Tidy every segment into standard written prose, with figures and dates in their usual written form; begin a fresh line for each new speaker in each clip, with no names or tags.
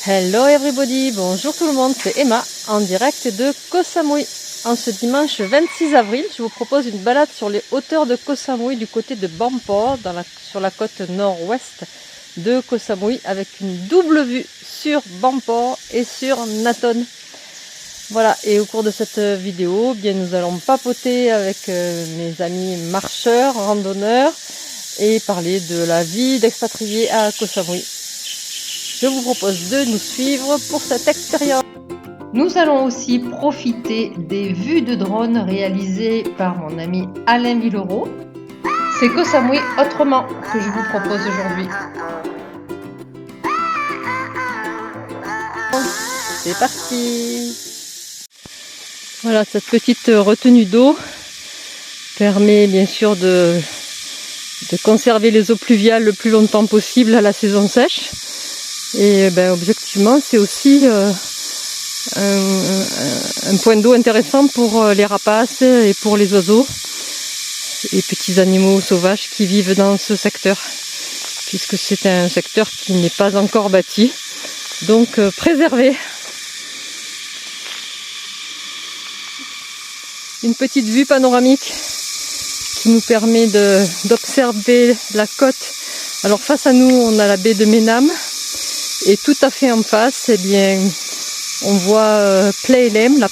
Hello everybody, bonjour tout le monde, c'est Emma en direct de Koh Samui. En ce dimanche 26 avril, je vous propose une balade sur les hauteurs de Koh Samui du côté de Bampor, sur la côte nord-ouest de Koh Samui, avec une double vue sur Bampor et sur Naton. Voilà, et au cours de cette vidéo, bien, nous allons papoter avec mes amis marcheurs, randonneurs et parler de la vie d'expatriés à Koh Samui. Je vous propose de nous suivre pour cette expérience. Nous allons aussi profiter des vues de drone réalisées par mon ami Alain Villereau. C'est Koh Samui autrement que je vous propose aujourd'hui. C'est parti! Voilà, cette petite retenue d'eau permet bien sûr de conserver les eaux pluviales le plus longtemps possible à la saison sèche. Et objectivement, c'est aussi un point d'eau intéressant pour les rapaces et pour les oiseaux et petits animaux sauvages qui vivent dans ce secteur, puisque c'est un secteur qui n'est pas encore bâti, donc préservé. Une petite vue panoramique qui nous permet d'observer la côte. Alors face à nous, on a la baie de Menam. Et tout à fait en face, eh bien, on voit Playlem, la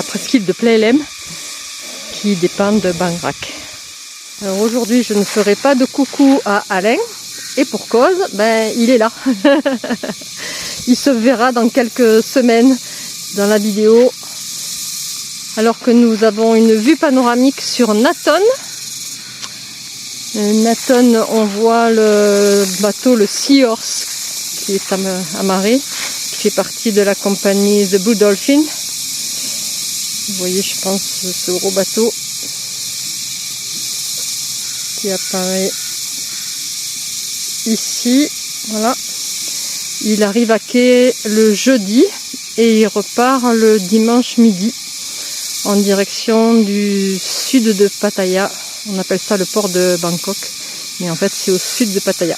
presqu'île de Playlem, qui dépend de Bangrak. Alors aujourd'hui, je ne ferai pas de coucou à Alain, et pour cause, il est là. Il se verra dans quelques semaines dans la vidéo, alors que nous avons une vue panoramique sur Naton. Naton, on voit le bateau, le Seahorse, qui est amarré, qui fait partie de la compagnie The Blue Dolphin. Vous voyez, je pense, ce gros bateau qui apparaît ici. Voilà. Il arrive à quai le jeudi et il repart le dimanche midi en direction du sud de Pattaya. On appelle ça le port de Bangkok, mais en fait c'est au sud de Pattaya.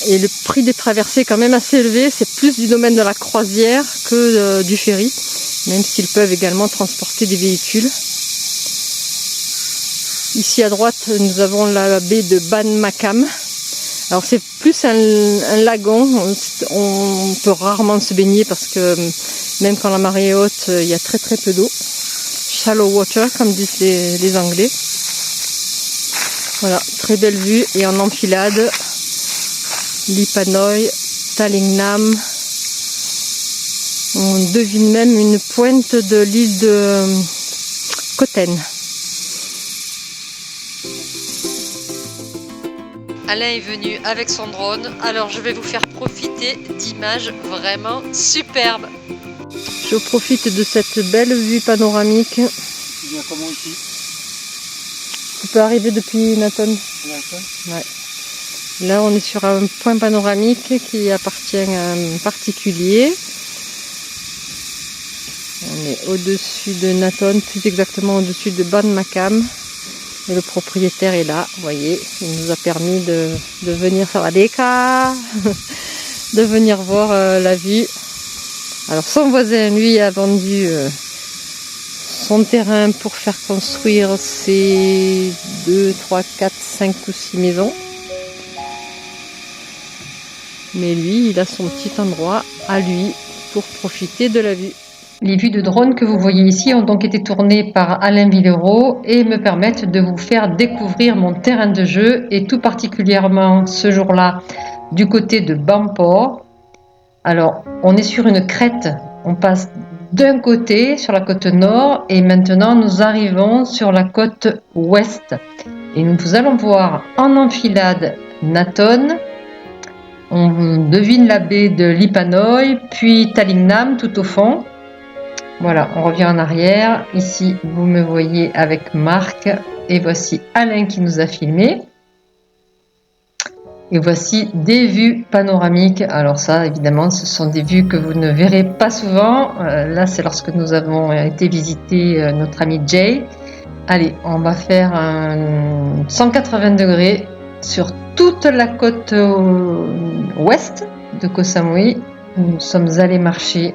Et le prix des traversées est quand même assez élevé, c'est plus du domaine de la croisière que du ferry, même s'ils peuvent également transporter des véhicules. Ici à droite, nous avons la baie de Ban Makam. Alors c'est plus un lagon, on peut rarement se baigner parce que même quand la marée est haute, il y a très très peu d'eau. Shallow water, comme disent les Anglais. Voilà, très belle vue et en enfilade. Lipa Noi, Talingnam. On devine même une pointe de l'île de Koh Teng. Alain est venu avec son drone, alors je vais vous faire profiter d'images vraiment superbes. Je profite de cette belle vue panoramique.
Il y a comment ici?
Tu peux arriver depuis Naton. Ouais. Là, on est sur un point panoramique qui appartient à un particulier. On est au-dessus de Naton, plus exactement au-dessus de Ban Makam. Et le propriétaire est là, vous voyez. Il nous a permis de venir Sawadeka, de venir voir la vue. Alors, son voisin, lui, a vendu son terrain pour faire construire ses 2, 3, 4, 5 ou 6 maisons. Mais lui, il a son petit endroit à lui pour profiter de la vue. Les vues de drone que vous voyez ici ont donc été tournées par Alain Villereau et me permettent de vous faire découvrir mon terrain de jeu et tout particulièrement ce jour-là du côté de Bampor. Alors, on est sur une crête, on passe d'un côté sur la côte nord et maintenant nous arrivons sur la côte ouest. Et nous allons voir en enfilade Naton. On devine la baie de Lipa Noi, puis Talingnam tout au fond. Voilà, on revient en arrière. Ici, vous me voyez avec Marc. Et voici Alain qui nous a filmé. Et voici des vues panoramiques. Alors ça, évidemment, ce sont des vues que vous ne verrez pas souvent. Là, c'est lorsque nous avons été visiter notre ami Jay. Allez, on va faire un 180 degrés sur toute la côte ouest de Koh Samui Nous sommes allés marcher.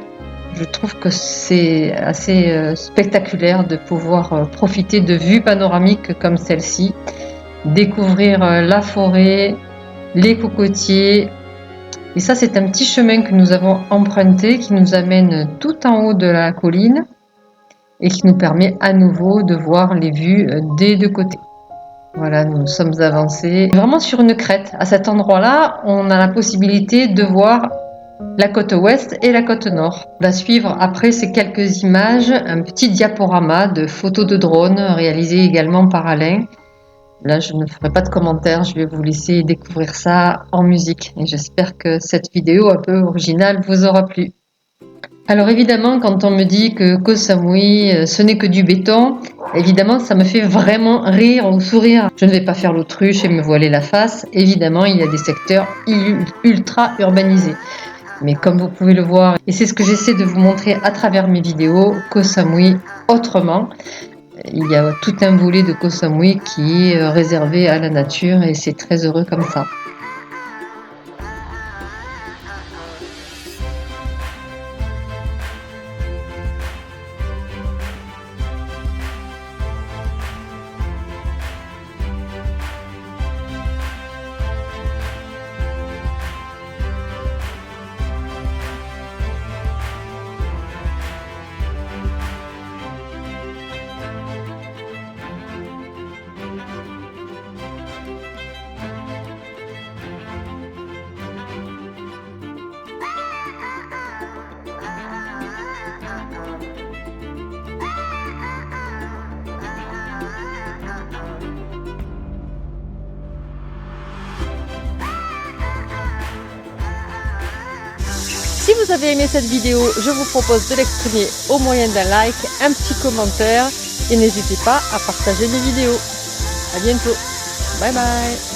Je trouve que c'est assez spectaculaire de pouvoir profiter de vues panoramiques comme celle-ci, découvrir la forêt, les cocotiers. Et ça, c'est un petit chemin que nous avons emprunté qui nous amène tout en haut de la colline et qui nous permet à nouveau de voir les vues des deux côtés. Voilà, nous sommes avancés vraiment sur une crête. À cet endroit-là, on a la possibilité de voir la côte ouest et la côte nord. On va suivre après ces quelques images un petit diaporama de photos de drone réalisé également par Alain. Là, je ne ferai pas de commentaires, je vais vous laisser découvrir ça en musique. Et j'espère que cette vidéo un peu originale vous aura plu. Alors évidemment, quand on me dit que Koh Samui, ce n'est que du béton, évidemment, ça me fait vraiment rire ou sourire. Je ne vais pas faire l'autruche et me voiler la face. Évidemment, il y a des secteurs ultra urbanisés. Mais comme vous pouvez le voir, et c'est ce que j'essaie de vous montrer à travers mes vidéos, Koh Samui autrement. Il y a tout un volet de Koh Samui qui est réservé à la nature et c'est très heureux comme ça. Si vous avez aimé cette vidéo, je vous propose de l'exprimer au moyen d'un like, un petit commentaire et n'hésitez pas à partager mes vidéos. À bientôt. Bye bye.